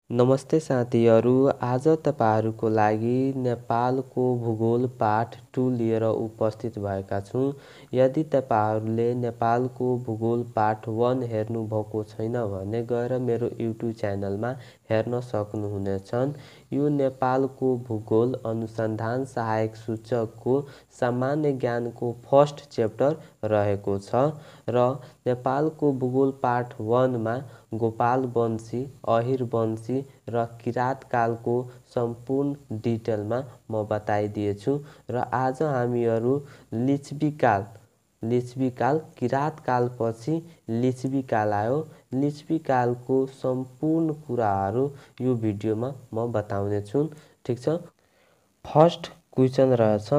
नमस्ते साथीहरू, आज तपाईहरूको लागि नेपालको भूगोल पाठ 2 लिएर उपस्थित भएका छौँ। यदि तपाईहरूले नेपालको भूगोल पाठ 1 हेर्नुभएको छैन भने गएर मेरो युट्युब च्यानलमा हेर्न सक्नुहुनेछन्। यो नेपालको भूगोल अनुसन्धान सहायक सूचकको सामान्य ज्ञानको फर्स्ट च्याप्टर रहेको छ र नेपालको भूगोल पाठ 1 मा गोपाल वंशी, अहिर वंशी र किराँत कालको सम्पूर्ण डिटेलमा म बताइदिएछु र आज हामीहरू लिच्छवी काल किराँत कालपछि लिच्छवी काल आयो। लिच्छवी कालको सम्पूर्ण कुराहरू यो भिडियोमा म बताउने छु। ठीक छ। फर्स्ट क्वेशन रहेछ,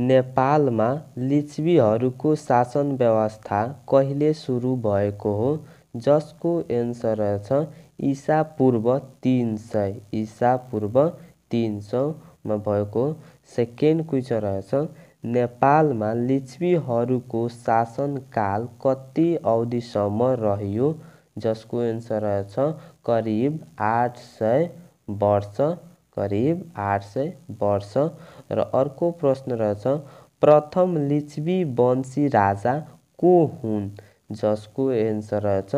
नेपालमा लिच्छवीहरूको शासन व्यवस्था कहिले सुरु भएको हो? जसको एन्सर रहेछ ईसा पूर्व 300 ईसा पूर्व 300 मा भएको। सेकेन्ड क्वेशन रहेछ, नेपालमा लिच्छवीहरूको शासनकाल कति अवधिसम्म रह्यो? जसको एन्सर रहेछ करिब 800 वर्ष करिब 800 वर्ष। र अर्को प्रश्न रहेछ, प्रथम लिच्छवी वंशी राजा को हुन्? जसको एन्सर रहेछ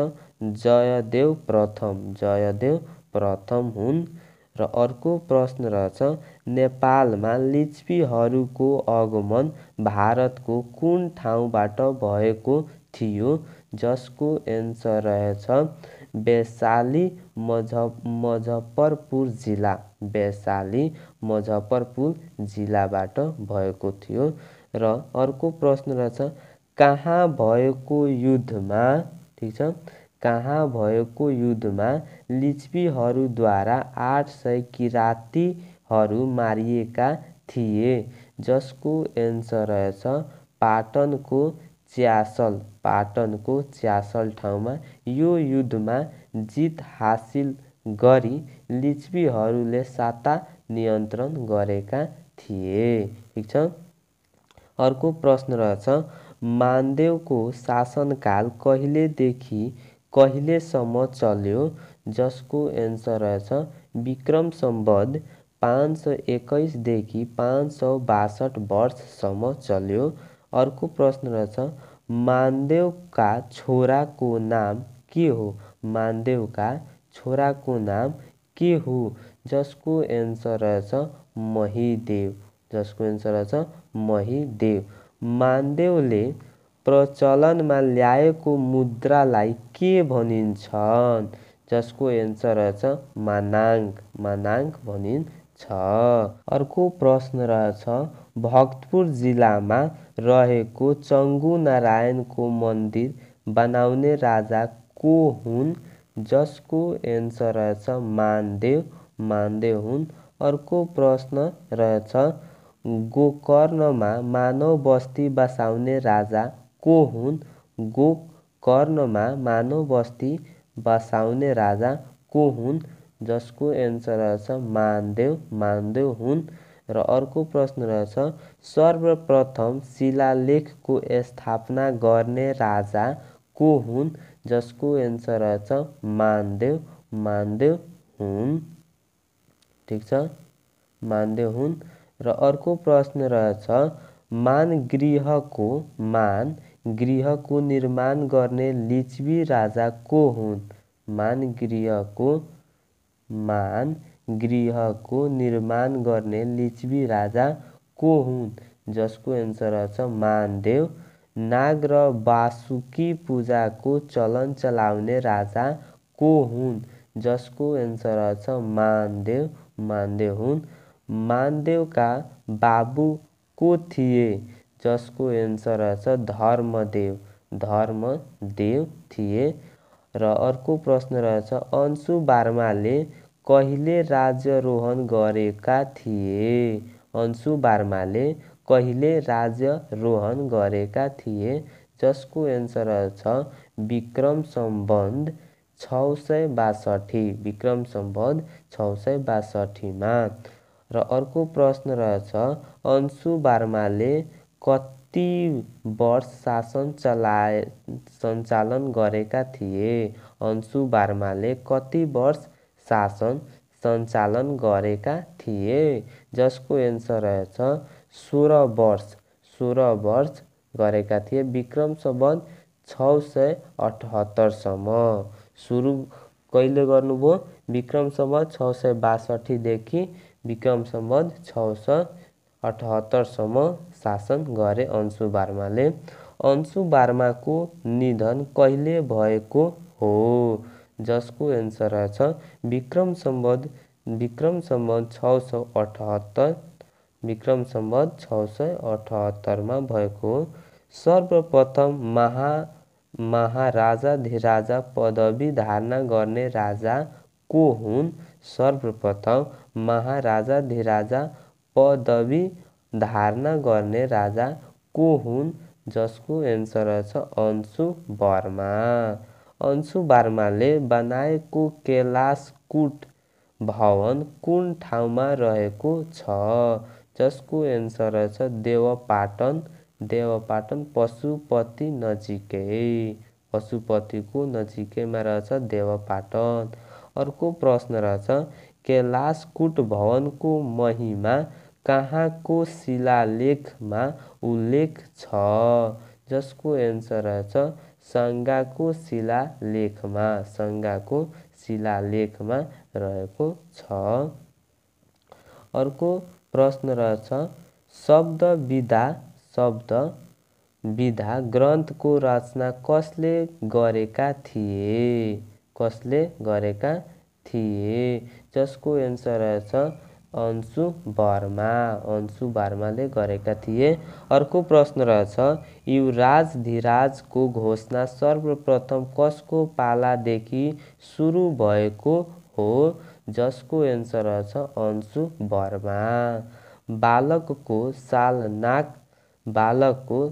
जयदेव प्रथम हुन्। र अर्को प्रश्न रहेछ, नेपालमा लिच्छवीहरूको आगमन भारतको कुन ठाउँबाट भएको थियो? जसको एन्सर रहेछ वैशाली मुजफ्फरपुर जिल्लाबाट भएको थियो। र अर्को प्रश्न रहेछ, कहाँ भएको युद्धमा ठीक छ कहाँ भएको युद्धमा लिच्छवीहरूद्वारा 800 किराँतीहरू मारिएका थिए? जसको एन्सर रहेछ पाटनको च्यासल ठाउँमा। यो युद्धमा जित हासिल गरी लिच्छवीहरूले सत्ता नियन्त्रण गरेका थिए। ठीक छ। अर्को प्रश्न रहेछ, मानदेवको शासनकाल कहिलेदेखि कहिलेसम्म चल्यो? जसको एन्सर रहेछ विक्रम सम्वत 521 देखि 562 वर्षसम्म चल्यो। अर्को प्रश्न रहेछ, मानदेवका छोराको नाम के हो? मानदेवका छोराको नाम के हो? जसको एन्सर रहेछ महीदेव। मानदेवले प्रचलनमा ल्याएको मुद्रालाई के भनिन्छन्? जसको एन्सर रहेछ मानाङ्क भनिन्छ। अर्को प्रश्न रहेछ, भक्तपुर जिल्लामा रहेको चङ्गु नारायणको मन्दिर बनाउने राजा को हुन्? जसको एन्सर रहेछ मानदेव हुन्। अर्को प्रश्न रहेछ, गोकर्णमा मानव बस्ती बसाउने राजा को हुन्? गोकर्णमा मानव बस्ती बसाउने राजा को हुन्? जसको एन्सर रहेछ मानदेव हुन्। र अर्को प्रश्न रहेछ, सर्वप्रथम शिलालेखको स्थापना गर्ने राजा को हुन्? जसको एन्सर रहेछ मानदेव हुन्। ठीक छ, मानदेव हुन्। र अर्को प्रश्न रहेछ, मान गृहको निर्माण गर्ने लिच्छवी राजा को हुन्? मान गृहको निर्माण गर्ने लिच्छवी राजा को हुन्? जसको एन्सर रहेछ मानदेव। नाग र वासुकी पूजाको चलन चलाउने राजा को हुन्? जसको एन्सर रहेछ मानदेव हुन्। मानदेवका बाबु को थिए? जसको एन्सर रहेछ धर्मदेव थिए। र अर्को प्रश्न रहेछ, अंशु बार्माले कहिले राज्यारोहण गरेका थिए? अंशु बार्माले कहिले राज्यारोहण गरेका थिए? जसको एन्सर रहेछ विक्रम सम्वत 662 मा। र अर्को प्रश्न रहेछ, अंशु बार्माले कति वर्ष शासन सञ्चालन गरेका थिए? अंशु बार्माले कति वर्ष शासन सञ्चालन गरेका थिए, जसको एन्सर रहेछ 16 वर्ष गरेका थिए विक्रम सम्वत 678 सम्म। सुरु कहिले गर्नुभयो? विक्रम सम्वत 662 देखि विक्रम सम्वत 678 सम्म शासन गरे अंशुबार्माले। अंशुबार्माको निधन कहिले भएको हो? जसको एन्सर रहेछ विक्रम सम्वत 678 विक्रम सम्वत 678 मा भएको हो। सर्वप्रथम महाराजाधिराजा पदवी धारण गर्ने राजा को हुन्? सर्वप्रथम महाराजाधिराजा पदवी धारण गर्ने राजा को हुन्? जसको एन्सर रहेछ अंशुबार्मा। अंशुबार्माले बनाएको कैलाशकूट भवन कुन ठाउँमा रहेको छ? जसको एन्सर रहेछ देवपाटन पशुपति नजिकै, पशुपतिको नजिकैमा रहेछ देवपाटन। अर्को प्रश्न रहेछ कैलाशकूट भवनको महिमा कहाँको शिलालेखमा उल्लेख छ? जसको एन्सर रहेछ सङ्गाको शिलालेखमा रहेको छ। अर्को प्रश्न रहेछ शब्द विधा ग्रन्थको रचना कसले गरेका थिए? जसको एन्सर रहेछ अंशुबार्माले गरेका थिए। अर्को प्रश्न रहेछ युवराजधिराजको घोषणा सर्वप्रथम कसको पालादेखि सुरु भएको हो? जसको एन्सर रहेछ अंशुबार्मा। बालकको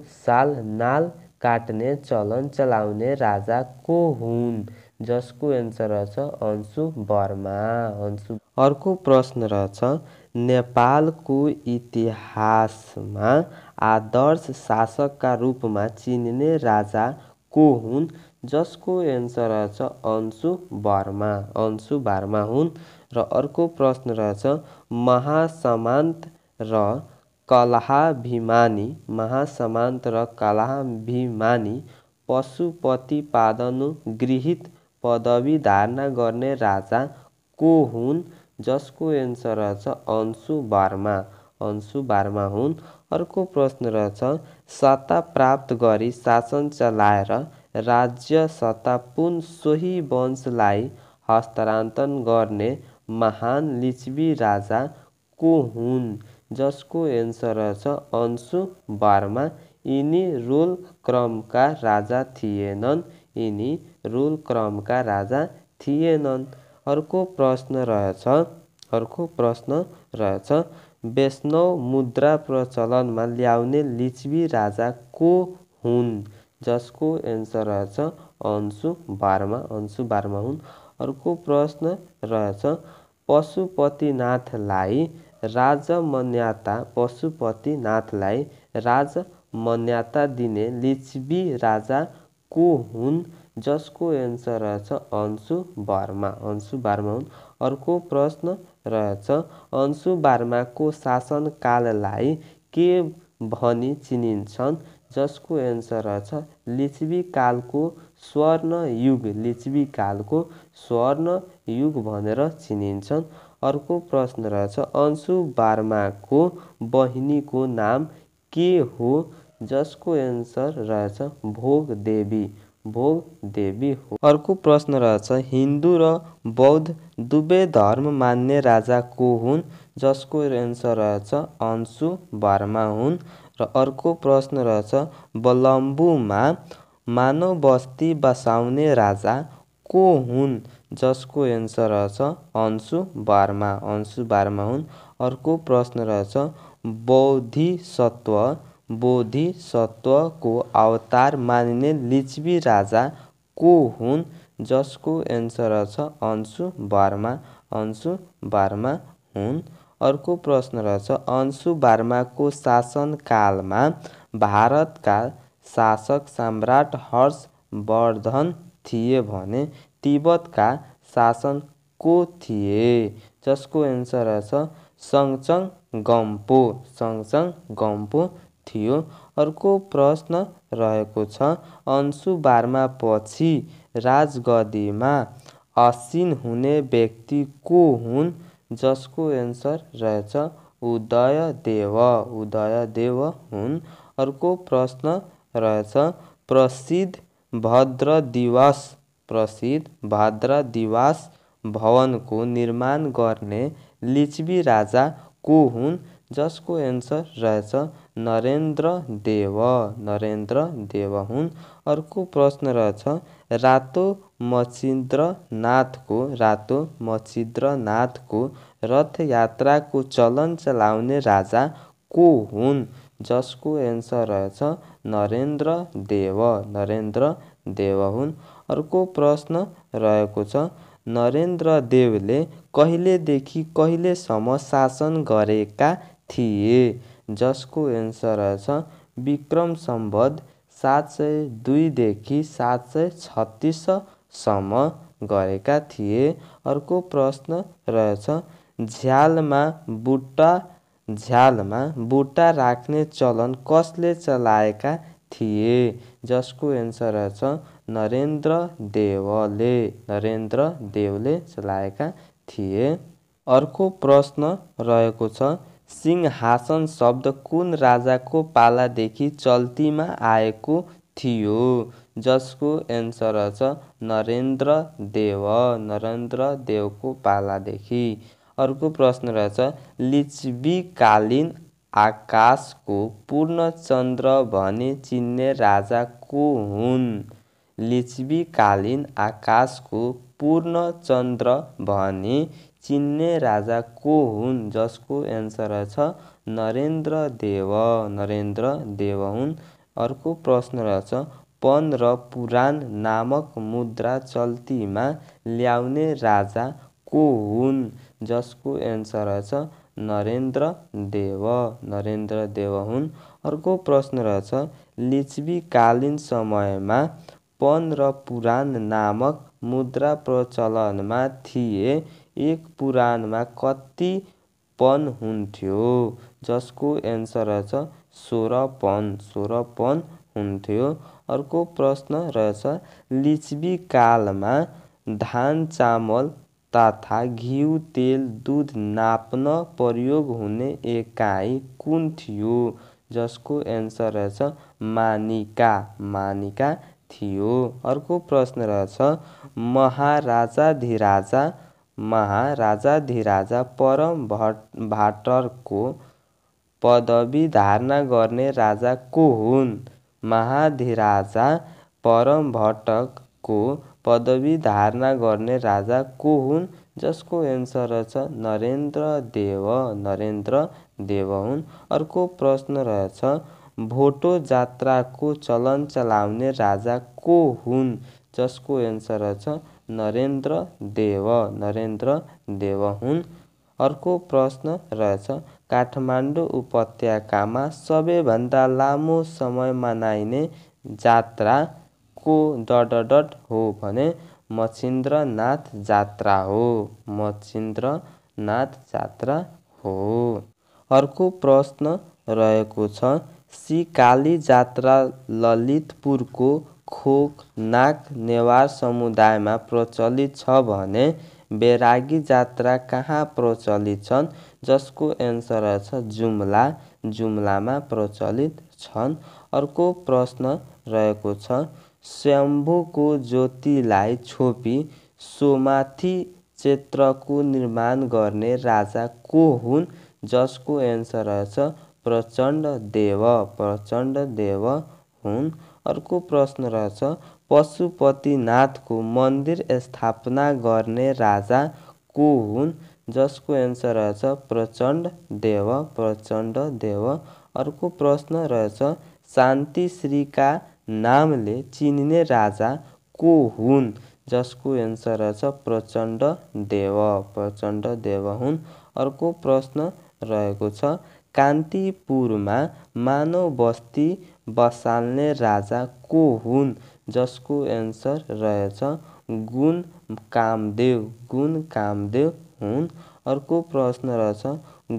साल नाल काट्ने चलन चलाउने राजा को हुन्? जसको एन्सर रहेछ अंशुबार्मा। अर्को प्रश्न रहेछ नेपालको इतिहासमा आदर्श शासकका रूपमा चिनिने राजा को हुन्? जसको एन्सर रहेछ अंशुबार्मा हुन्। र अर्को प्रश्न रहेछ महासमान्त र कलहाभिमानी पशुपतिपादनुगृहीत पदवी धारण गर्ने राजा को हुन्? जसको एन्सर रहेछ अंशुबार्मा हुन्। अर्को प्रश्न रहेछ सत्ता प्राप्त गरी शासन चलाएर राज्य सत्ता पुन सोही वंशलाई हस्तान्तरण गर्ने महान लिच्छवी राजा को हुन्? जसको एन्सर रहेछ अंशुबार्मा। यिनी रोल क्रमका राजा थिएनन्। अर्को प्रश्न रहेछ वैष्णव मुद्रा प्रचलनमा ल्याउने लिच्छवी राजा को हुन्? जसको एन्सर रहेछ अंशुबार्मा हुन्। अर्को प्रश्न रहेछ पशुपतिनाथलाई राजमान्यता दिने लिच्छवी राजा को हुन्? जसको एन्सर रहेछ अंशुबार्मा हुन्। अर्को प्रश्न रहेछ अंशुबार्माको शासनकाललाई के भनी चिनिन्छन्? जसको एन्सर रहेछ लिच्छवी कालको स्वर्ण युग भनेर चिनिन्छन्। अर्को प्रश्न रहेछ अंशुबार्माको बहिनीको नाम के हो? जसको एन्सर रहेछ भोगदेवी हो। अर्को प्रश्न रहेछ हिन्दू र बौद्ध दुवै धर्म मान्ने राजा को हुन्? जसको एन्सर रहेछ अंशुबार्मा हुन्। र अर्को प्रश्न रहेछ बलम्बुमा मानव बस्ती बसाउने राजा को हुन्? जसको एन्सर रहेछ अंशुबार्मा हुन्। अर्को प्रश्न रहेछ बोधिसत्वको अवतार मानिने लिच्छवी राजा को हुन्? जसको एन्सर रहेछ अंशुबार्मा हुन्। अर्को प्रश्न रहेछ अंशुबार्माको शासनकालमा भारतका शासक सम्राट हर्षवर्धन थिए भने तिब्बतका शासक को थिए, जसको एन्सर रहेछ सङचङ गम्पो थियो। अर्को प्रश्न रहेको छ अंशुबारमा पछि राजगद्दीमा आसीन हुने व्यक्ति को हुन्, जसको एन्सर रहेछ उदयदेव हुन्। अर्को प्रश्न रहेछ प्रसिद्ध भाद्रदिवास भवनको निर्माण गर्ने लिच्छवी राजा को हुन्, जसको एन्सर रहेछ नरेन्द्रदेव हुन्। अर्को प्रश्न रहेछ रातो मच्छिन्द्रनाथको रथ यात्राको चलन चलाउने राजा को हुन्, जसको एन्सर रहेछ नरेन्द्रदेव हुन्। अर्को प्रश्न रहेको छ नरेन्द्रदेवले कहिलेदेखि कहिलेसम्म शासन गरेका थिए, जसको एन्सर रहेछ विक्रम सम्वत 702 देखि 736 सम्म गरेका थिए। अर्को प्रश्न रहेछ झ्यालमा बुट्टा राख्ने चलन कसले चलाएका थिए, जसको एन्सर रहेछ नरेन्द्रदेवले चलाएका थिए। अर्को प्रश्न रहेको छ सिंहासन शब्द कुन राजाको पालादेखि चल्तीमा आएको थियो, जसको एन्सर रहेछ नरेन्द्रदेवको पालादेखि। अर्को प्रश्न रहेछ लिच्छवीकालीन आकाशको पूर्णचन्द्र भनी चिन्ने राजा को हुन्, लिच्छवीकालीन आकाशको पूर्णचन्द्र भनी चिन्ने राजा को हुन्, जसको एन्सर रहेछ नरेन्द्रदेव हुन्। अर्को प्रश्न रहेछ पन र पुराण नामक मुद्रा चल्तीमा ल्याउने राजा को हुन्, जसको एन्सर रहेछ नरेन्द्रदेव हुन्। अर्को प्रश्न रहेछ लिच्छवीकालीन समयमा पन र पुराण नामक मुद्रा प्रचलनमा थिए, एक पुराणमा कति पन हुन्थ्यो, जसको एन्सर रहेछ 16 पन हुन्थ्यो। अर्को प्रश्न रहेछ लिच्छवी कालमा धान चामल तथा घिउ तेल दूध नाप्न प्रयोग हुने एकाइ कुन थियो, जसको एन्सर रहेछ मानिका थियो। अर्को प्रश्न रहेछ महाराजाधिराजा परम भाटरको पदवी धारण गर्ने राजा को हुन्, महाधिराजा परमभट्टको पदवी धारण गर्ने राजा को हुन्, जसको एन्सर रहेछ नरेन्द्रदेव हुन्। अर्को प्रश्न रहेछ भोटो जात्राको चलन चलाउने राजा को हुन्, जसको एन्सर रहेछ नरेन्द्रदेव हुन्। अर्को प्रश्न रहेछ काठमाडौँ उपत्यकामा सबैभन्दा लामो समय मनाइने जात्रा को हो भने मच्छिन्द्रनाथ जात्रा हो। अर्को प्रश्न रहेको छ सिकाली जात्रा ललितपुरको खोकनाक नेवार समुदायमा प्रचलित छ भने बैरागी जात्रा कहाँ प्रचलित छन्, जसको एन्सर रहेछ जुम्लामा प्रचलित छन्। अर्को प्रश्न रहेको छ स्वयम्भूको ज्योतिलाई छोपी सोमाथि क्षेत्रको निर्माण गर्ने राजा को हुन्, जसको एन्सर रहेछ प्रचण्डदेव हुन्। अर्को प्रश्न रहेछ पशुपतिनाथको मन्दिर स्थापना गर्ने राजा को हुन्, जसको एन्सर रहेछ प्रचण्डदेव। अर्को प्रश्न रहेछ शान्तिश्रीका नामले चिनिने राजा को हुन्, जसको एन्सर रहेछ प्रचण्डदेव हुन्। अर्को प्रश्न रहेको छ कान्तिपुरमा मानव बस्ती बसाल्ने राजा को हुन्, जसको एन्सर रहेछ गुण कामदेव हुन्। अर्को प्रश्न रहेछ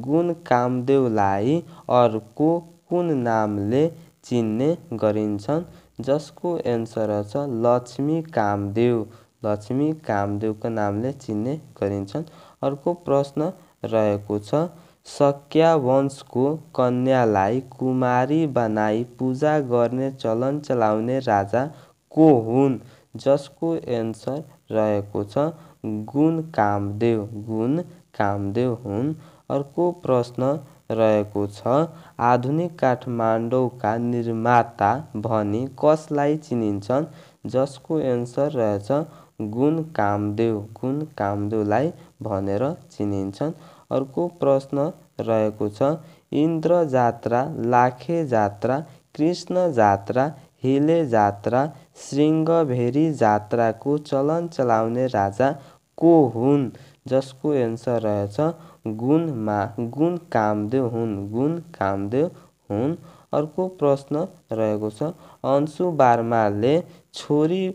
गुण कामदेवलाई अर्को कुन नामले चिन्ने गरिन्छन्, जसको एन्सर रहेछ लक्ष्मी कामदेवको नामले चिन्ने गरिन्छन्। अर्को प्रश्न रहेको छ शक्या वंशको कन्यालाई कुमारी बनाई पूजा गर्ने चलन चलाउने राजा को हुन्, जसको एन्सर रहेको छ गुण कामदेव हुन्। अर्को प्रश्न रहेको छ आधुनिक काठमाडौँका निर्माता भनी कसलाई चिनिन्छन्, जसको एन्सर रहेछ गुण कामदेवलाई भनेर चिनिन्छन्। अर्को प्रश्न रहेको छ इन्द्र जात्रा, लाखे जात्रा, कृष्ण जात्रा, हिले जात्रा, श्रृङ्गभेरी जात्राको चलन चलाउने राजा को हुन्, जसको एन्सर रहेछ गुण कामदेव हुन्। अर्को प्रश्न रहेको छ अंशुबार्माले छोरी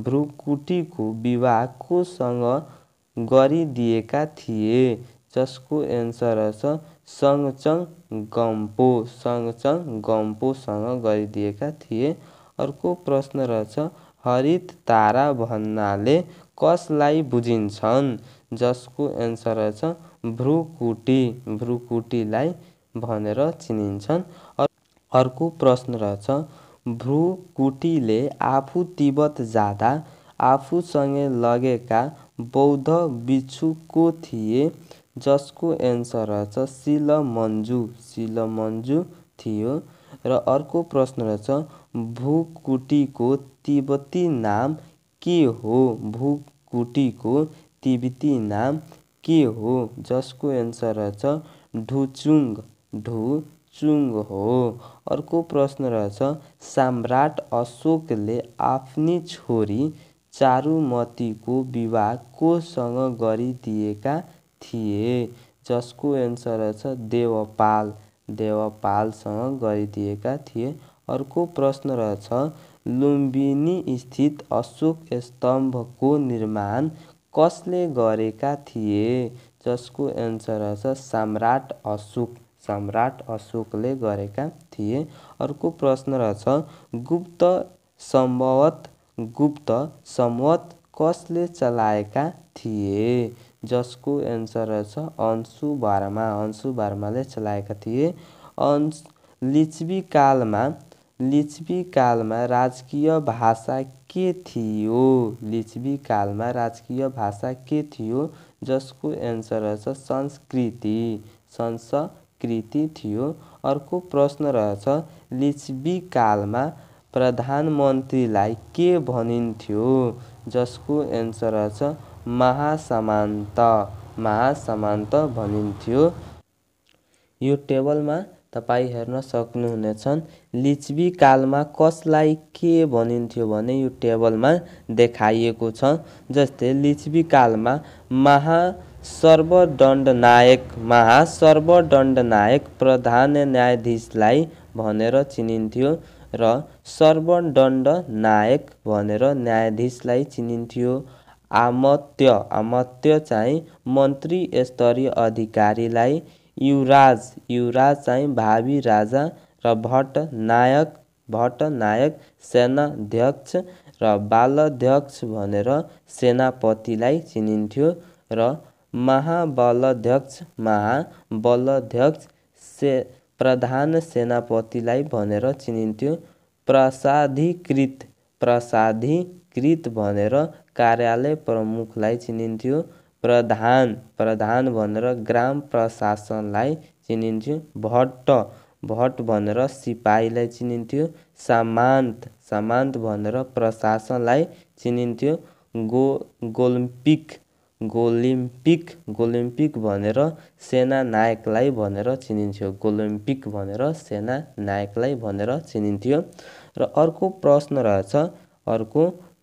भ्रुकुटीको विवाह कोसँग गरिदिएका थिए, जसको एन्सर रहेछ सङचङ गम्पोसँग गरिदिएका थिए। अर्को प्रश्न रहेछ हरित तारा भन्नाले कसलाई बुझिन्छन्, जसको एन्सर रहेछ भ्रुकुटीलाई भनेर चिनिन्छन्। अर्को प्रश्न रहेछ भ्रुकुटीले आफू तिब्बत जाँदा आफूसँगै लगेका बौद्ध भिक्षु को थिए, जसको एन्सर रहेछ शिलमन्जु थियो। र अर्को प्रश्न रहेछ भ्रुकुटीको तिब्बती नाम के हो, जसको एन्सर रहेछ ढुचुङ हो। अर्को प्रश्न रहेछ सम्राट अशोकले आफ्नी छोरी चारुमतीको विवाह कोसँग गरिदिएका थिए, जसको एन्सर रहेछ देवपालसँग गरिदिएका थिए। अर्को प्रश्न रहेछ लुम्बिनी स्थित अशोक स्तम्भको निर्माण कसले गरेका थिए, जसको एन्सर रहेछ सम्राट अशोकले गरेका थिए। अर्को प्रश्न रहेछ गुप्त सम्वत कसले चलाएका थिए, जसको एन्सर रहेछ अंशुबार्माले चलाएका थिए। लिच्छवी कालमा राजकीय भाषा के थियो, जसको एन्सर रहेछ संस्कृति थियो। अर्को प्रश्न रहेछ लिच्छवी कालमा प्रधानमन्त्रीलाई के भनिन्थ्यो, जसको एन्सर रहेछ महासामन्त भनिन्थ्यो। यो टेबलमा तपाईँ हेर्न सक्नुहुनेछ लिच्छवी कालमा कसलाई के भनिन्थ्यो भने यो टेबलमा देखाइएको छ। जस्तै लिच्छवी कालमा महासर्वदण्डनायक प्रधान न्यायाधीशलाई भनेर चिनिन्थ्यो र सर्वदण्ड नायक भनेर न्यायाधीशलाई चिनिन्थ्यो। आमत्य चाहिँ मन्त्री स्तरीय अधिकारीलाई, युवराज चाहिँ भावी राजा र भट्टनायक सेनाध्यक्ष र बालाध्यक्ष भनेर सेनापतिलाई चिनिन्थ्यो र महाबलाध्यक्ष प्रधान सेनापतिलाई भनेर चिनिन्थ्यो। प्रशाधिकृत भनेर कार्यालय प्रमुखलाई चिनिन्थ्यो। प्रधान भनेर ग्राम प्रशासनलाई चिनिन्थ्यो। भट्ट भनेर सिपाहीलाई चिनिन्थ्यो। सामन्त भनेर प्रशासनलाई चिनिन्थ्यो। गोलिम्पिक भनेर सेनानायकलाई भनेर चिनिन्थ्यो। र अर्को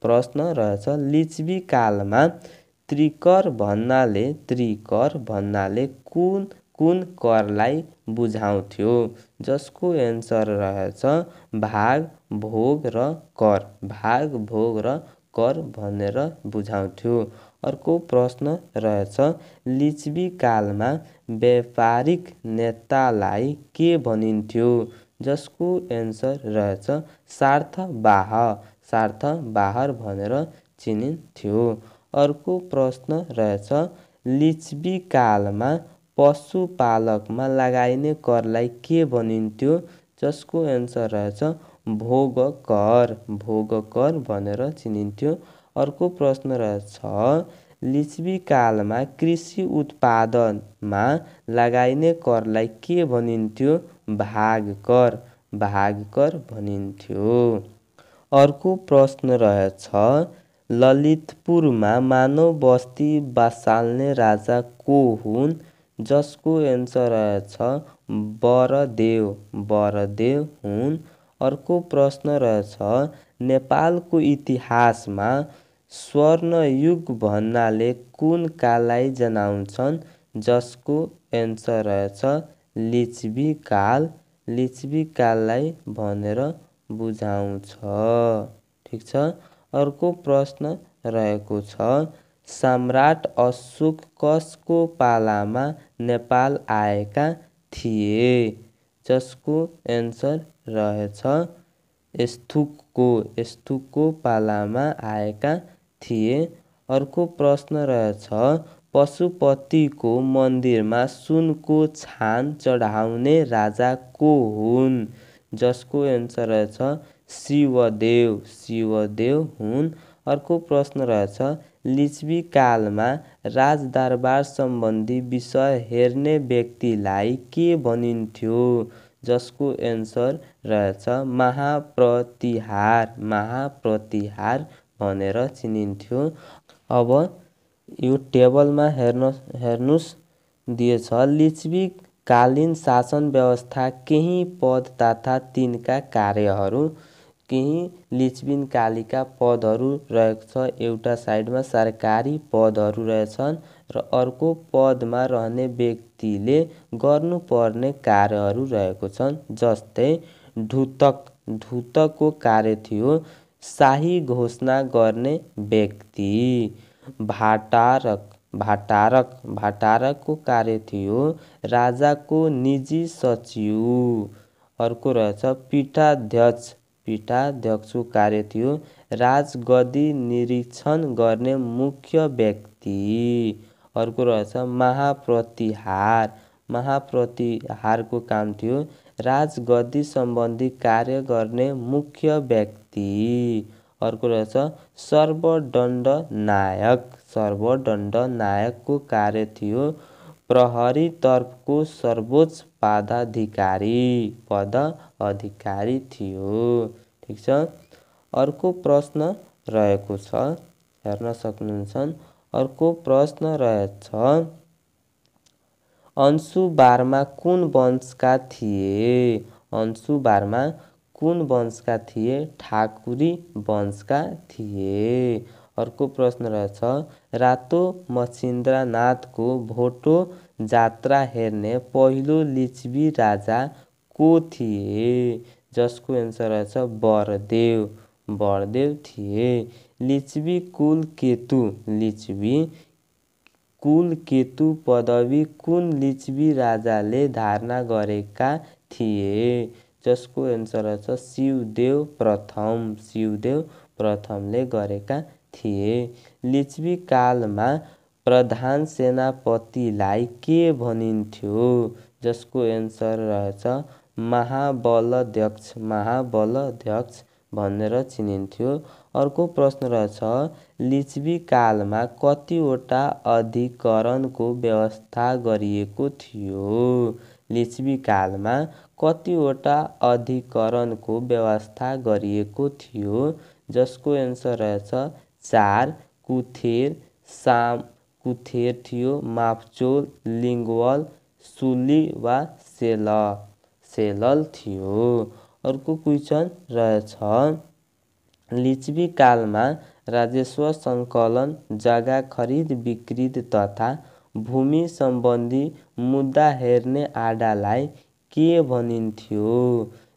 प्रश्न रहेछ लिच्छवी कालमा त्रिकर भन्नाले कुन करलाई बुझाउँथ्यो, जसको एन्सर रहेछ भाग, भोग र कर। भाग, भोग र कर भनेर बुझाउँथ्यो। अर्को प्रश्न रहेछ लिच्छवी कालमा व्यापारिक नेतालाई के भनिन्थ्यो, जसको एन्सर रहेछ स्वार्थवाह। स्वार्थवाहर भनेर चिनिन्थ्यो। अर्को प्रश्न रहेछ लिच्छवी कालमा पशुपालकमा लगाइने करलाई के भनिन्थ्यो, जसको एन्सर रहेछ भोग कर। भोग कर भनेर चिनिन्थ्यो। अर्को प्रश्न रहेछ लिच्छवी कालमा कृषि उत्पादनमा लगाइने करलाई के भनिन्थ्यो, भाग कर। भाग कर भनिन्थ्यो। अर्को प्रश्न रहेछ ललितपुरमा मानव बस्ती बसाल्ने राजा को हुन्, जसको एन्सर रहेछ बरदेव। बरदेव हुन्। अर्को प्रश्न रहेछ नेपालको इतिहासमा स्वर्णयुग भन्नाले कुन काललाई जनाउँछन्, जसको एन्सर रहेछ लिच्छवी काल। लिच्छवी काललाई भनेर बुझाउँछ। ठिक छ। अर्को प्रश्न रहेको छ सम्राट अशोक कसको पालामा नेपाल आएका थिए, जसको एन्सर रहेछ स्थुकको। स्थुकको पालामा आएका थिए। अर्को प्रश्न रहेछ पशुपतिको मन्दिरमा सुनको छान चढाउने राजा को हुन्, जसको एन्सर रहेछ शिवदेव। शिवदेव हुन्। अर्को प्रश्न रहेछ लिच्छवी कालमा राजदरबार सम्बन्धी विषय हेर्ने व्यक्तिलाई के भनिन्थ्यो, जसको एन्सर रहेछ महाप्रतिहार। महाप्रतिहार भनेर चिनिन्थ्यो। अब यो टेबलमा हेर्नुस् दिएछ लिच्छवी कालीन शासन व्यवस्था केही पद तथा तिनका कार्यहरू। केही लिच्छवी कालीका पदहरू रहेको छ। एउटा साइडमा सरकारी पदहरू रहेछन् र अर्को पदमा रहने व्यक्तिले गर्नुपर्ने कार्यहरू रहेको छन्। जस्तै ढुतक। ढुतकको कार्य थियो शाही घोषणा गर्ने व्यक्ति। भाटारक। भाटारक। भाटारकको कार्य थियो राजाको निजी सचिव। अर्को रहेछ पीठाध्यक्ष। पीठाध्यक्षको कार्य थियो राजगद्दी निरीक्षण गर्ने मुख्य व्यक्ति। अर्को रहेछ महाप्रतिहार। महाप्रतिहारको काम थियो राजगद्दी सम्बन्धी कार्य गर्ने मुख्य व्यक्ति। अर्को रहेछ सर्वदण्ड नायक। सर्वदण्ड नायकको कार्य थियो प्रहरी तर्फको सर्वोच्च पदाधिकारी थियो। ठिक छ। अर्को प्रश्न रहेको छ, हेर्न सक्नुहुन्छ। अर्को प्रश्न रहेछ अंशुबारमा कुन वंशका थिए? अंशुबारमा कुन वंशका थिए? ठाकुरी वंशका थिए। अर्को प्रश्न रहेछ रातो मच्छिन्द्रनाथको भोटो जात्रा हेर्ने पहिलो लिच्छवी राजा को थिए, जसको एन्सर रहेछ बरदेव। बरदेव थिए। लिच्छवी कुलकेतु। लिच्छवी कुलकेतु पदवी कुन लिच्छवी राजाले धारण गरेका थिए, जसको एन्सर रहेछ शिवदेव प्रथम। शिवदेव प्रथमले गरेका थिए। लिच्छवी कालमा प्रधान सेनापतिलाई के भनिन्थ्यो, जसको एन्सर रहेछ महाबलाध्यक्ष। महाबलाध्यक्ष भनेर चिनिन्थ्यो। अर्को प्रश्न रहेछ लिच्छवी कालमा कतिवटा अधिकरणको व्यवस्था गरिएको थियो? लिच्छवी कालमा कतिवटा अधिकरणको व्यवस्था गरिएको थियो, जसको एन्सर रहेछ 4। कुथेर, कुथेर थियो, माफचोल, लिङ्गवल, सुली वा सेलल थियो। अर्को क्वेसन रहेछ लिच्छवी कालमा राजस्व सङ्कलन, जग्गा खरिद बिक्री तथा भूमि सम्बन्धी मुद्दा हेर्ने आडालाई के भनिन्थ्यो?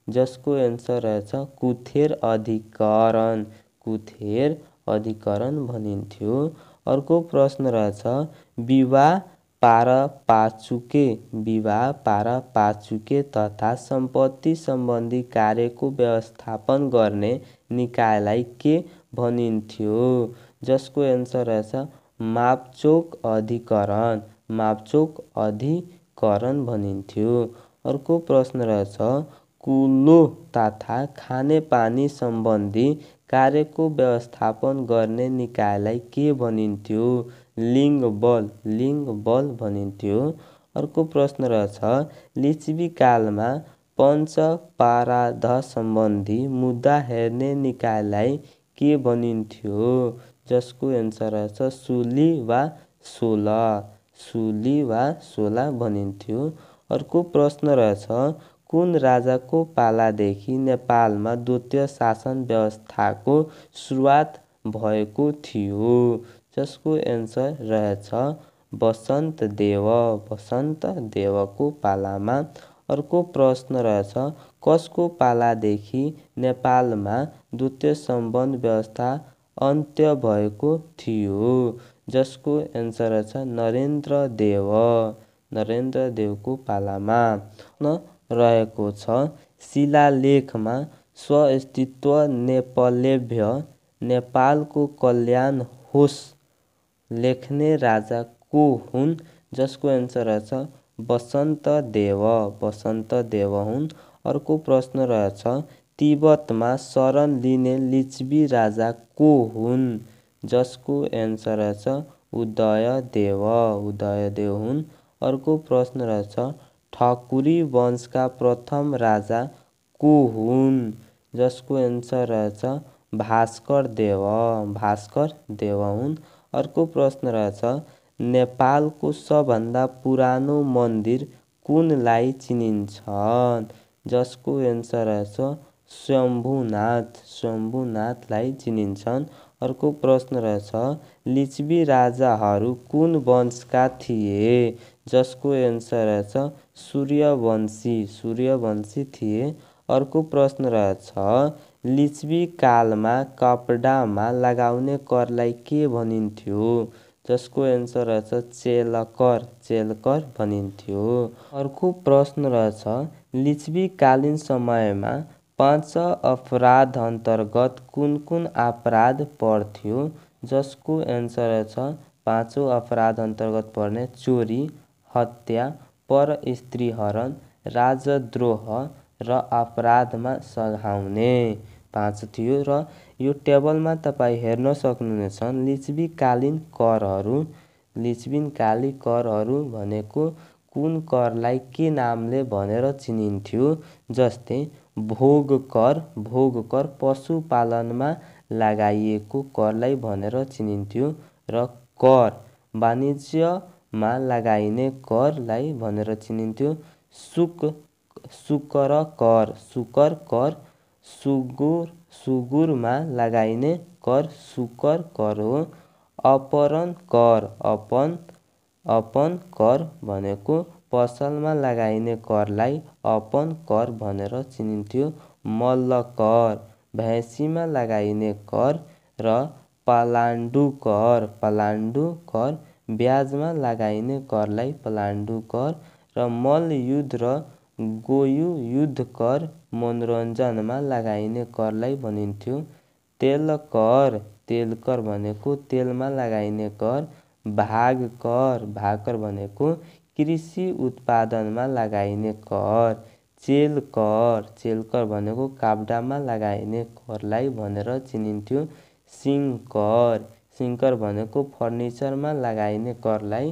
जसको एन्सर रहेछ कुथेर अधिकरण। कुथेर अधिकरण भनिन्थ्यो। अर्को प्रश्न रहेछ विवाह पारापाचुके तथा सम्पत्ति सम्बन्धी कार्यको व्यवस्थापन गर्ने निकायलाई के भनिन्थ्यो? जसको एन्सर रहेछ मापचोक अधिकरण। मापचोक अधिकरण भनिन्थ्यो। अर्को प्रश्न रहेछ कुलो तथा खानेपानी सम्बन्धी कार्यको व्यवस्थापन गर्ने निकायलाई के भनिन्थ्यो? लिङ्ग बल भनिन्थ्यो। अर्को प्रश्न रहेछ लिच्छवी कालमा पञ्चपराध सम्बन्धी मुद्दा हेर्ने निकायलाई के भनिन्थ्यो? जसको एन्सर रहेछ सुली वा सोला भनिन्थ्यो। अर्को प्रश्न रहेछ कुन राजाको पालादेखि नेपालमा द्वितीय शासन व्यवस्थाको सुरुवात भएको थियो? जसको एन्सर रहेछ वसन्त देवको पालामा। अर्को प्रश्न रहेछ कसको पालादेखि नेपालमा द्वितीय सम्बन्ध व्यवस्था अन्त्य भएको थियो? जसको एन्सर रहेछ नरेन्द्र देवको पालामा। रहेको छ शिलालेखमा स्वास्तित्व नेपलेभ्य नेपालको कल्याण होस् लेख्ने राजा को हुन्? जसको एन्सर रहेछ वसन्त देव हुन्। अर्को प्रश्न रहेछ तिब्बतमा शरण लिने लिच्छवी राजा को हुन्? जसको एन्सर रहेछ उदयदेव हुन्। अर्को प्रश्न रहेछ ठकुरी वंशका प्रथम राजा को हुन्? जसको एन्सर रहेछ भास्कर देव हुन्। अर्को प्रश्न रहेछ नेपालको सबभन्दा पुरानो मन्दिर कुनलाई चिनिन्छन्? जसको एन्सर रहेछ शम्भुनाथलाई चिनिन्छन्। अर्को प्रश्न रहेछ लिच्छवी राजाहरू कुन वंशका थिए? जसको एन्सर रहेछ सूर्यवंशी थिए। अर्को प्रश्न रहेछ लिच्छवी कालमा कपडामा लगाउने करलाई के भनिन्थ्यो? जसको एन्सर रहेछ चेलकर भनिन्थ्यो। अर्को प्रश्न रहेछ लिच्छवी कालीन समयमा 5 अपराध अन्तर्गत कुन अपराध पर्थ्यो? जसको एन्सर रहेछ 5 अपराध अन्तर्गत पर्ने चोरी, हत्या, परस्त्रीहरण, राजद्रोह र अपराधमा सघाउने 5 थियो। र यो टेबलमा तपाईँ हेर्न सक्नुहुनेछ लिच्छवी कालीन करहरू भनेको कुन करलाई के नामले भनेर चिनिन्थ्यो? जस्तै भोग कर पशुपालनमा लगाइएको करलाई भनेर चिनिन्थ्यो। र कर वाणिज्यमा लगाइने करलाई भनेर चिनिन्थ्यो। सुकर कर सुँगुरमा लगाइने कर सुकर कर हो। अपन कर भनेको पसलमा लगाइने करलाई अपन कर भनेर चिनिन्थ्यो। मल्ल कर भैँसीमा लगाइने कर र पलाण्डु कर ब्याजमा लगाइने करलाई पलाण्डु कर र मल्लयुद्ध र गोयुयुद्ध कर मनोरञ्जनमा लगाइने करलाई भनिन्थ्यो तेलकर भनेको तेलमा लगाइने कर। भागकर भनेको कृषि उत्पादनमा लगाइने कर। चेलकर भनेको काप्डामा लगाइने करलाई भनेर चिनिन्थ्यो। सिङ्कर भनेको फर्निचरमा लगाइने करलाई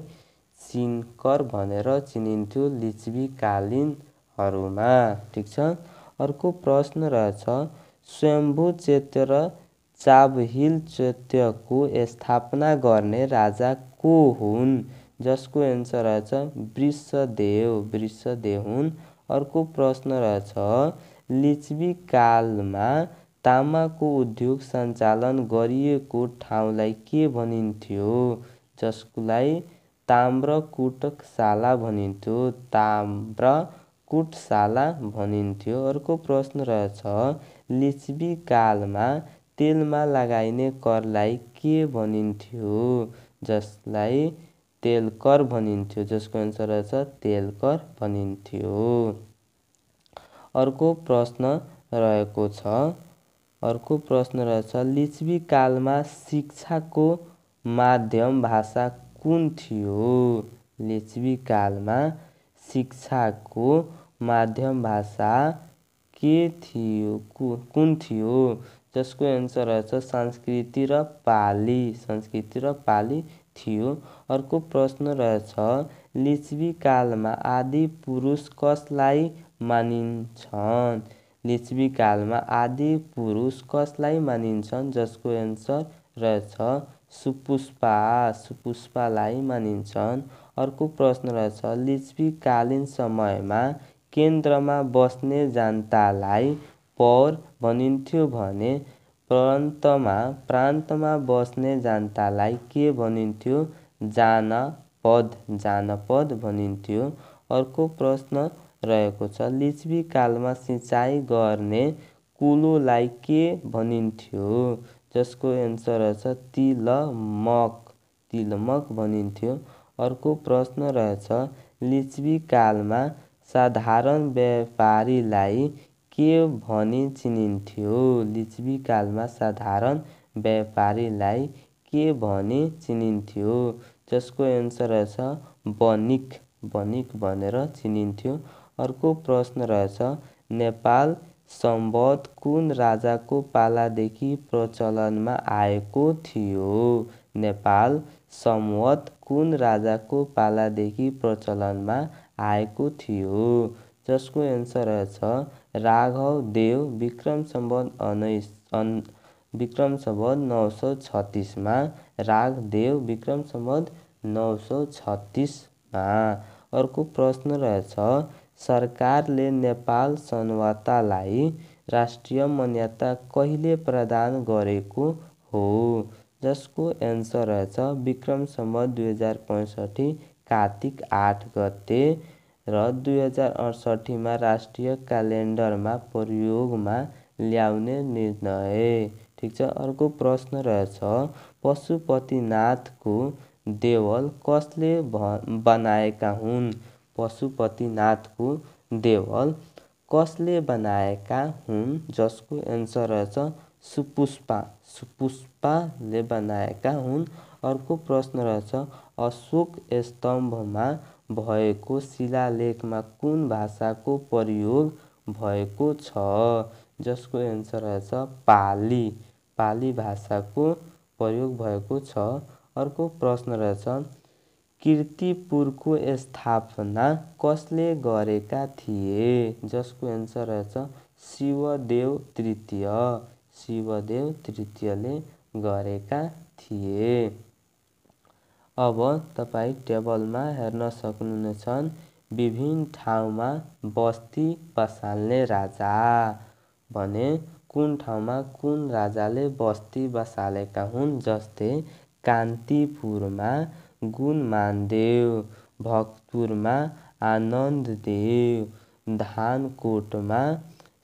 सिङ्कर भनेर चिनिन्थ्यो लिच्छवी कालीनहरूमा। ठिक छ। अर्को प्रश्न रहेछ स्वयम्भू चैत्य र चाबहिल चैत्यको स्थापना गर्ने राजा को हुन्? जसको एन्सर रहेछ वृषदेव हुन्। अर्को प्रश्न रहेछ लिच्छवी कालमा तामाको उद्योग सञ्चालन गरिएको ठाउँलाई के भनिन्थ्यो? जसलाई ताम्रकुटशाला भनिन्थ्यो, ताम्रकुटशाला भनिन्थ्यो। अर्को प्रश्न रहेछ लिच्छवी कालमा तेलमा लगाइने करलाई के भनिन्थ्यो, जसलाई तेलकर भनिन्थ्यो, जसको एन्सर रहेछ तेलकर भनिन्थ्यो। अर्को प्रश्न रहेछ लिच्छवी कालमा शिक्षाको माध्यम भाषा कुन थियो, लिच्छवी कालमा शिक्षाको माध्यम भाषा के थियो, कुन थियो, जसको एन्सर रहेछ संस्कृत र पाली थियो। अर्को प्रश्न रहेछ लिच्छवी कालमा आदि पुरुष कसलाई मानिन्छन्, लिच्छवी कालमा आदि पुरुष कसलाई मानिन्छन्, जसको एन्सर रहेछ सुपुष्पालाई मानिन्छन्। अर्को प्रश्न रहेछ लिच्छवी कालीन समयमा केन्द्रमा बस्ने जनतालाई पौर भनिन्थ्यो भने प्रान्तमा बस्ने जनतालाई के भनिन्थ्यो, जानपद भनिन्थ्यो। अर्को प्रश्न रहेको छ लिच्छवी कालमा सिँचाइ गर्ने कुलोलाई के भनिन्थ्यो, जसको एन्सर रहेछ तिलमक भनिन्थ्यो। अर्को प्रश्न रहेछ लिच्छवी कालमा साधारण व्यापारीलाई के भनी चिनिन्थ्यो, लिच्छवी कालमा साधारण व्यापारीलाई के भनी चिनिन्थ्यो, जसको एन्सर रहेछ बनिक भनेर चिनिन्थ्यो। अर्को प्रश्न रहेछ नेपाल सम्वत कुन राजाको पालादेखि प्रचलनमा आएको थियो, नेपाल सम्वत कुन राजाको पालादेखि प्रचलनमा आएको थियो, जसको एन्सर रहेछ राघवदेव विक्रम सम्वत 936 मा, राघवदेव विक्रम सम्वत 936 मा। अर्को प्रश्न रहेछ सरकारले नेपाल संवतलाई राष्ट्रिय मान्यता कहिले प्रदान गरेको हो, जसको एन्सर रहेछ विक्रम सम्वत 2065 कार्तिक 8 गते र 2068 मा राष्ट्रिय क्यालेन्डरमा प्रयोगमा ल्याउने निर्णय। ठिक छ। अर्को प्रश्न रहेछ पशुपतिनाथको देवल कसले बनाएका हुन्, पशुपतिनाथको देवल कसले बनाएका हुन्, जसको एन्सर रहेछ सुपुष्पाले बनाएका हुन्। अर्को प्रश्न रहेछ अशोक स्तम्भमा भएको शिलालेखमा कुन भाषाको प्रयोग भएको छ, जसको एन्सर रहेछ पाली भाषाको प्रयोग भएको छ। अर्को प्रश्न रहेछ कीर्तिपुरको स्थापना कसले गरेका थिए, जसको एन्सर रहेछ शिवदेव तृतीयले गरेका थिए। अब तपाईँ टेबलमा हेर्न सक्नुहुनेछ विभिन्न ठाउँमा बस्ती बसाल्ने राजा भने कुन ठाउँमा कुन राजाले बस्ती बसालेका हुन्, जस्तै कान्तिपुरमा गुणमानदेव, भक्तपुरमा आनन्ददेव, धानकोटमा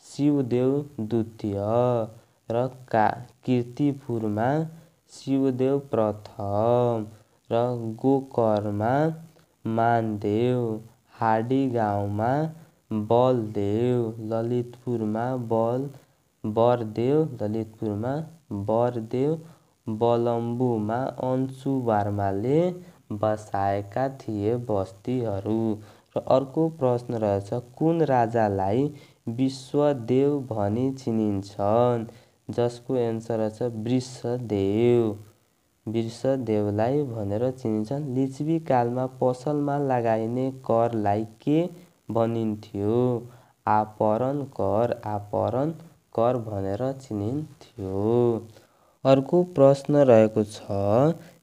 शिवदेव द्वितीय र कीर्तिपुरमा शिवदेव प्रथम र गोकर्णमा मानदेव, हाडीगाउँमा बलदेव, ललितपुरमा बरदेव, बलम्बुमा अंशुवर्माले बसाएका थिए बस्तीहरू। र अर्को प्रश्न रहेछ कुन राजालाई विश्वदेव भनी चिनिन्छन्, जसको एन्सर रहेछ वृषदेवलाई भनेर चिनिन्छन्। लिच्छवी कालमा पसलमा लगाइने करलाई के भनिन्थ्यो, आपरण कर भनेर चिनिन्थ्यो। अर्को प्रश्न रहेको छ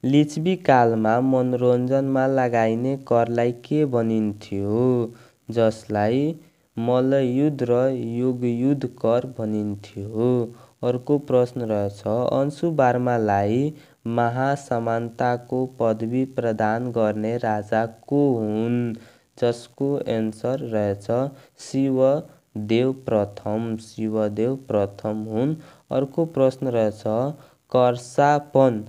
लिच्छवी कालमा मनोरञ्जनमा लगाइने करलाई के भनिन्थ्यो, जसलाई मल्लयुद्ध र योगयुद्ध कर भनिन्थ्यो। अर्को प्रश्न रहेछ अंशुवर्मालाई महासमानताको पदवी प्रदान गर्ने राजा को हुन्? जसको एन्सर रहेछ शिवदेव प्रथम। शिवदेव प्रथम हुन्। अर्को प्रश्न रहेछ कर्सापन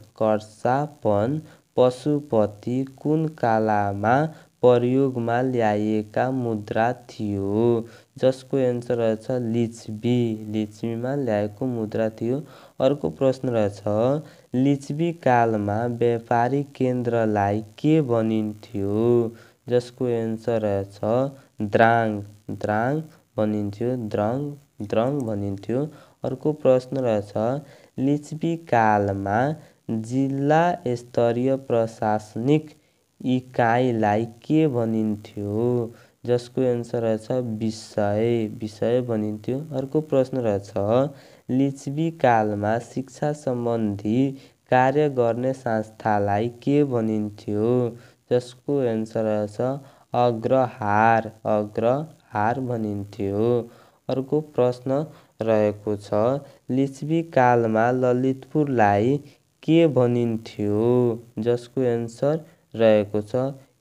पशुपति कुन कालमा प्रयोगमा ल्याइएका मुद्रा थियो? जसको एन्सर रहेछ लिच्छवीमा ल्याएको मुद्रा थियो। अर्को प्रश्न रहेछ लिच्छवी कालमा व्यापारिक केन्द्रलाई के भनिन्थ्यो? जसको एन्सर रहेछ द्राङ भनिन्थ्यो, द्रङ भनिन्थ्यो। अर्को प्रश्न रहेछ लिच्छवी कालमा जिल्ला स्तरीय प्रशासनिक इकाइलाई के भनिन्थ्यो? जसको एन्सर रहेछ विषय भनिन्थ्यो। अर्को प्रश्न रहेछ लिच्छवी कालमा शिक्षा सम्बन्धी कार्य गर्ने संस्थालाई के भनिन्थ्यो? जसको एन्सर रहेछ अग्रहार भनिन्थ्यो। अर्को प्रश्न रहेको छ लिच्छवी कालमा ललितपुरलाई के भनिन्थ्यो? जसको एन्सर रहेको छ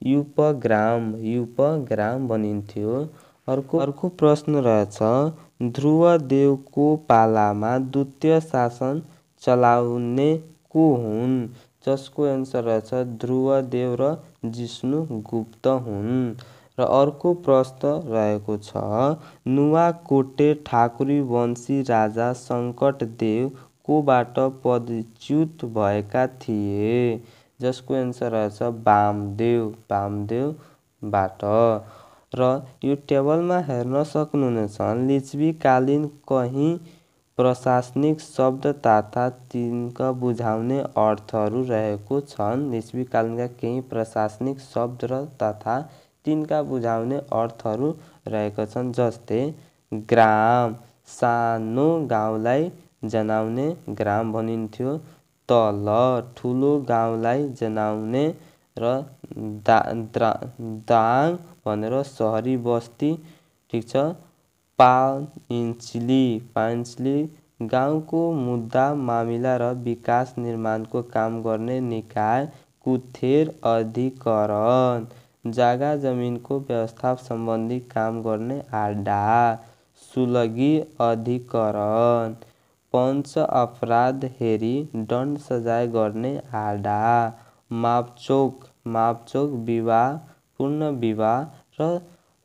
युपग्राम भनिन्थ्यो। अर्को प्रश्न रहेछ ध्रुवदेवको पालामा द्वितीय शासन चलाउने को हुन्? जसको एन्सर रहेछ ध्रुवदेव र जिष्णुगुप्त हुन्। र अर्को प्रश्न रहेको छ नुवाकोटे ठाकुरी वंशी राजा शङ्करदेव कोबाट पदच्युत भएका थिए? जसको एन्सर रहेछ वामदेवबाट। र यो टेबलमा हेर्न सक्नुहुनेछ लिच्छवी कालीन कहीँ प्रशासनिक शब्द तथा तिनका बुझाउने अर्थहरू रहेको छन्। लिच्छवी कालीनका केही प्रशासनिक शब्द र तथा तिनका बुझाउने अर्थहरू रहेका छन्। जस्तै ग्राम, सानो गाउँलाई जनाउने ग्राम भनिन्थ्यो। तल, ठुलो गाउँलाई जनाउने र दाङ भनेर सहरी बस्ती, ठिक छ। पाइन्चली गाउँको मुद्दा मामिला र विकास निर्माणको काम गर्ने निकाय। कुथेर अधिकरण जग्गा जमिनको व्यवस्था सम्बन्धी काम गर्ने आडा। सुलगी अधिकरण पञ्च अपराध हेरी दण्ड सजाय गर्ने आडा। मापचौक विवाह, पूर्ण विवाह र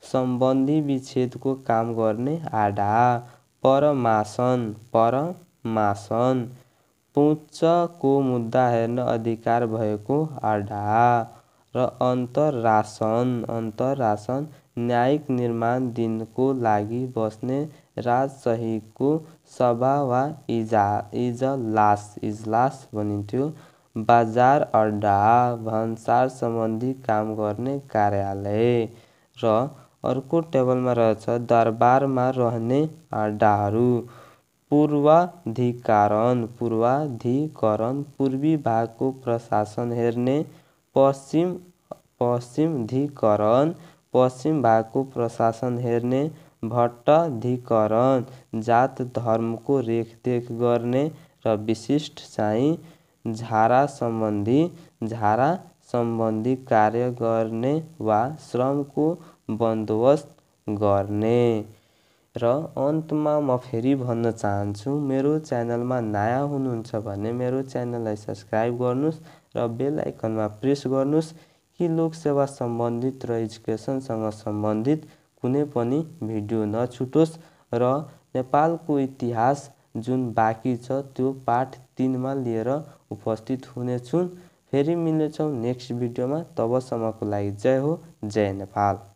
सम्बन्धी विच्छेदको काम गर्ने आडा। परमासन पुँचको मुद्दा हेर्न अधिकार भएको आडा। र अन्तर्रासन न्यायिक निर्णय दिनको लागि बस्ने राजसहितको सभा वा इजलास भनिन्थ्यो। बजार अड्डा भन्सार सम्बन्धी काम गर्ने कार्यालय। र अर्को टेबलमा रहेछ दरबारमा रहने अड्डाहरू। पूर्वाधिकरण पूर्वी भागको प्रशासन हेर्ने। पश्चिमाधिकरण पश्चिम भागको प्रशासन हेर्ने। भट्टाधिकरण जात धर्मको रेखदेख गर्ने र विशिष्ट चाहिँ झारा सम्बन्धी कार्य गर्ने वा श्रमको बन्दोबस्त गर्ने। र अन्तमा म फेरि भन्न चाहन्छु मेरो च्यानलमा नयाँ हुनुहुन्छ भने मेरो च्यानललाई सब्सक्राइब गर्नुहोस् र बेल आइकनमा प्रेस गर्नुहोस् कि लोकसेवा सम्बन्धित र एजुकेसनसँग सम्बन्धित कुनै पनि भिडियो नछुटोस्। र नेपालको इतिहास जुन बाँकी छ त्यो पार्ट 3 मा लिएर उपस्थित हुनेछु। फेरि मिल्नेछौँ नेक्स्ट भिडियोमा। तबसम्मको लागि जय हो, जय नेपाल।